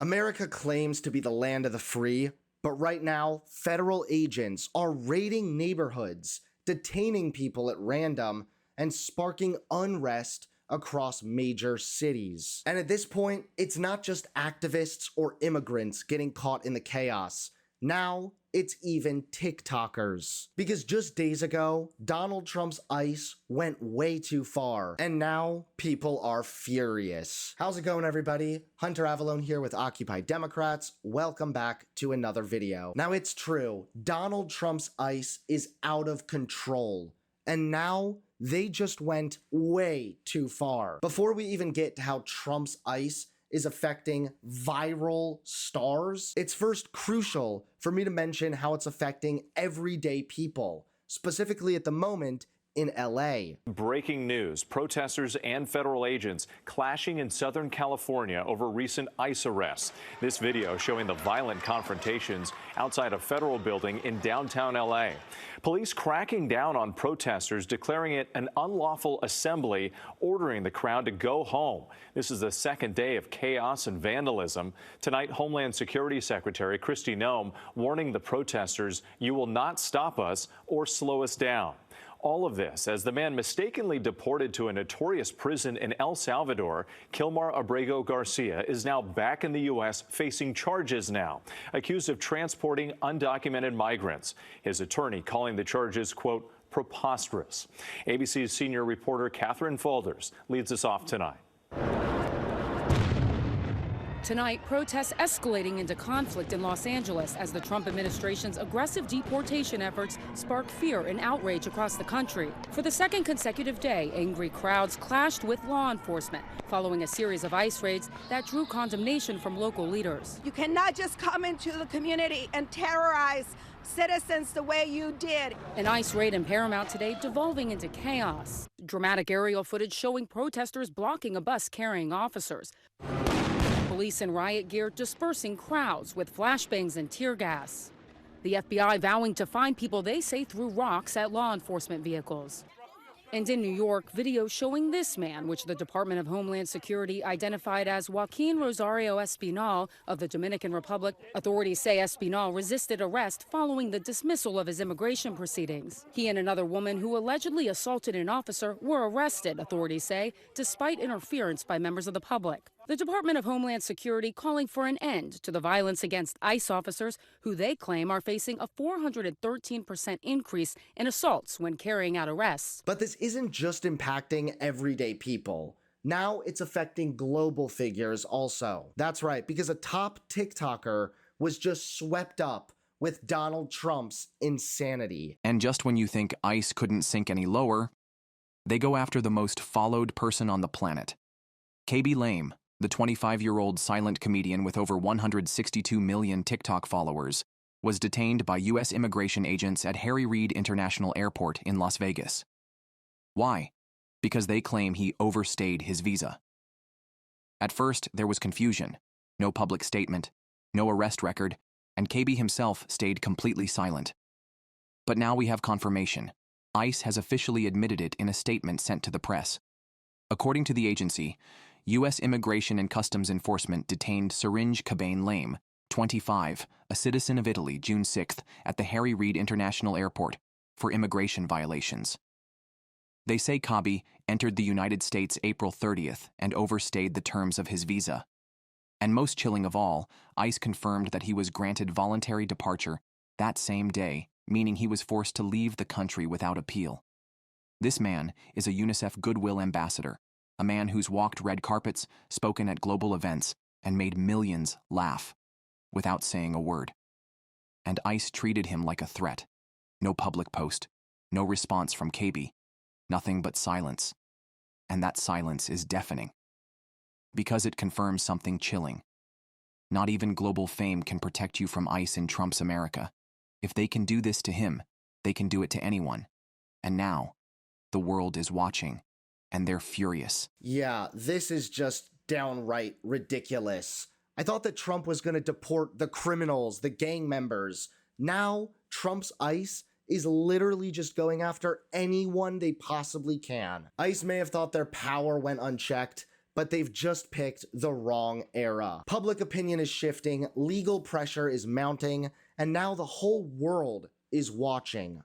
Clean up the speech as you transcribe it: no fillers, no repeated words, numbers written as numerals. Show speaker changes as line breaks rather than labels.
America claims to be the land of the free, but right now, federal agents are raiding neighborhoods, detaining people at random, and sparking unrest across major cities. And at this point, it's not just activists or immigrants getting caught in the chaos. Now, it's even TikTokers. Because just days ago, Donald Trump's ICE went way too far, and now people are furious. How's it going, everybody? Hunter Avalone here with Occupy Democrats. Welcome back to another video. Now, it's true, Donald Trump's ICE is out of control, and now they just went way too far. Before we even get to how Trump's ICE is affecting viral stars, it's first crucial for me to mention how it's affecting everyday people, specifically at the moment in LA.
Breaking news, protesters and federal agents clashing in Southern California over recent ICE arrests. This video showing the violent confrontations outside a federal building in downtown LA. Police cracking down on protesters, declaring it an unlawful assembly, ordering the crowd to go home. This is the second day of chaos and vandalism. Tonight, Homeland Security Secretary Kristi Noem warning the protesters, "You will not stop us or slow us down." All of this as the man mistakenly deported to a notorious prison in El Salvador, Kilmar Abrego Garcia, is now back in the U.S. facing charges now, accused of transporting undocumented migrants. His attorney calling the charges, quote, preposterous. ABC's senior reporter Catherine Faulders leads us off tonight.
Tonight, protests escalating into conflict in Los Angeles as the Trump administration's aggressive deportation efforts spark fear and outrage across the country. For the second consecutive day, angry crowds clashed with law enforcement following a series of ICE raids that drew condemnation from local leaders.
You cannot just come into the community and terrorize citizens the way you did.
An ICE raid in Paramount today devolving into chaos. Dramatic aerial footage showing protesters blocking a bus carrying officers. Police in riot gear dispersing crowds with flashbangs and tear gas. The FBI vowing to find people they say threw rocks at law enforcement vehicles. And in New York, video showing this man, which the Department of Homeland Security identified as Joaquin Rosario Espinal of the Dominican Republic. Authorities say Espinal resisted arrest following the dismissal of his immigration proceedings. He and another woman who allegedly assaulted an officer were arrested, authorities say, despite interference by members of the public. The Department of Homeland Security calling for an end to the violence against ICE officers who they claim are facing a 413% increase in assaults when carrying out arrests.
But this isn't just impacting everyday people. Now it's affecting global figures also. That's right, because a top TikToker was just swept up with Donald Trump's insanity.
And just when you think ICE couldn't sink any lower, they go after the most followed person on the planet. Khabi Lame, the 25-year-old silent comedian with over 162 million TikTok followers, was detained by U.S. immigration agents at Harry Reid International Airport in Las Vegas. Why? Because they claim he overstayed his visa. At first, there was confusion, no public statement, no arrest record, and Khabi himself stayed completely silent. But now we have confirmation. ICE has officially admitted it in a statement sent to the press. According to the agency, U.S. Immigration and Customs Enforcement detained Khabi Lame, 25, a citizen of Italy, June 6th, at the Harry Reid International Airport for immigration violations. They say Khabi entered the United States April 30th and overstayed the terms of his visa. And most chilling of all, ICE confirmed that he was granted voluntary departure that same day, meaning he was forced to leave the country without appeal. This man is a UNICEF Goodwill Ambassador, a man who's walked red carpets, spoken at global events, and made millions laugh without saying a word. And ICE treated him like a threat. No public post, no response from Khabi, nothing but silence. And that silence is deafening. Because it confirms something chilling. Not even global fame can protect you from ICE in Trump's America. If they can do this to him, they can do it to anyone. And now, the world is watching. And they're furious.
Yeah, this is just downright ridiculous. I thought that Trump was going to deport the criminals, the gang members. Now, Trump's ICE is literally just going after anyone they possibly can. ICE may have thought their power went unchecked, but they've just picked the wrong era. Public opinion is shifting, legal pressure is mounting, and now the whole world is watching.